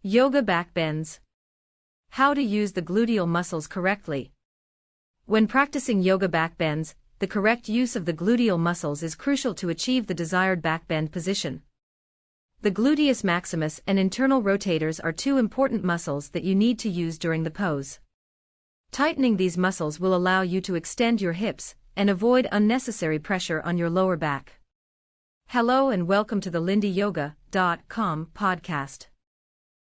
Yoga backbends. How to use the gluteal muscles correctly. When practicing yoga backbends, the correct use of the gluteal muscles is crucial to achieve the desired backbend position. The gluteus maximus and internal rotators are two important muscles that you need to use during the pose. Tightening these muscles will allow you to extend your hips and avoid unnecessary pressure on your lower back. Hello and welcome to the lindyyoga.com podcast.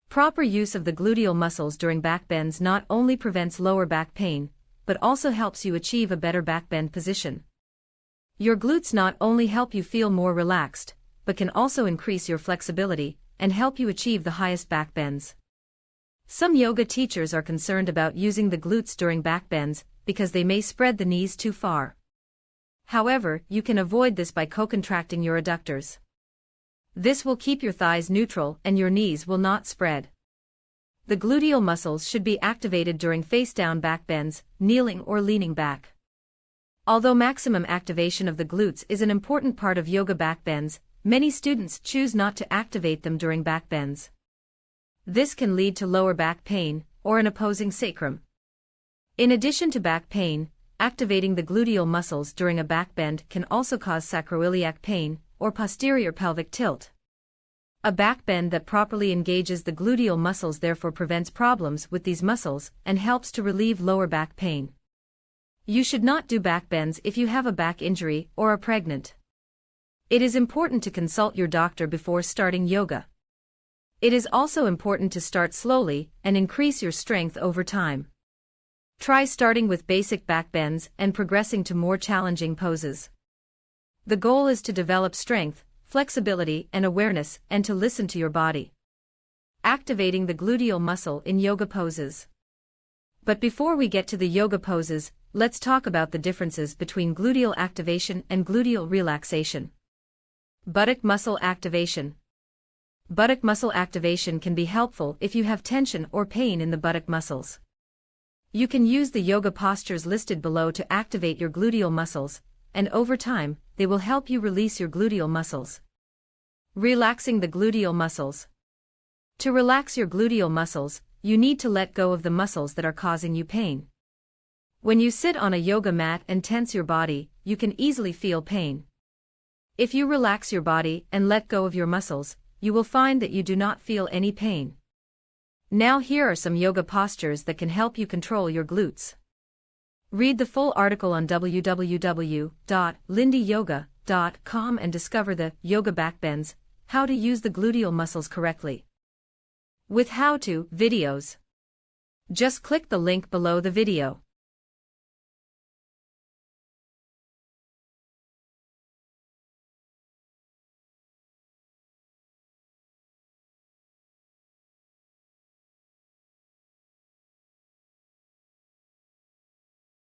Proper use of the gluteal muscles during backbends not only prevents lower back pain, but also helps you achieve a better backbend position. Your glutes not only help you feel more relaxed, but can also increase your flexibility and help you achieve the highest backbends. Some yoga teachers are concerned about using the glutes during backbends because they may spread the knees too far. However, you can avoid this by co-contracting your adductors. This will keep your thighs neutral and your knees will not spread. The gluteal muscles should be activated during face-down backbends, kneeling or leaning back. Although maximum activation of the glutes is an important part of yoga backbends, many students choose not to activate them during backbends. This can lead to lower back pain or an opposing sacrum. In addition to back pain, activating the gluteal muscles during a backbend can also cause sacroiliac pain or posterior pelvic tilt. A backbend that properly engages the gluteal muscles therefore prevents problems with these muscles and helps to relieve lower back pain. You should not do backbends if you have a back injury or are pregnant. It is important to consult your doctor before starting yoga. It is also important to start slowly and increase your strength over time. Try starting with basic backbends and progressing to more challenging poses. The goal is to develop strength, flexibility and awareness and to listen to your body. Activating the gluteal muscle in yoga poses. But before we get to the yoga poses, let's talk about the differences between gluteal activation and gluteal relaxation. Buttock muscle activation. Buttock muscle activation can be helpful if you have tension or pain in the buttock muscles. You can use the yoga postures listed below to activate your gluteal muscles, and over time, they will help you release your gluteal muscles. Relaxing the gluteal muscles. To relax your gluteal muscles, you need to let go of the muscles that are causing you pain. When you sit on a yoga mat and tense your body, you can easily feel pain. If you relax your body and let go of your muscles, you will find that you do not feel any pain. Now here are some yoga postures that can help you control your glutes. Read the full article on www.lindyyoga.com and discover the yoga backbends, how to use the gluteal muscles correctly. With how-to videos. Just click the link below the video.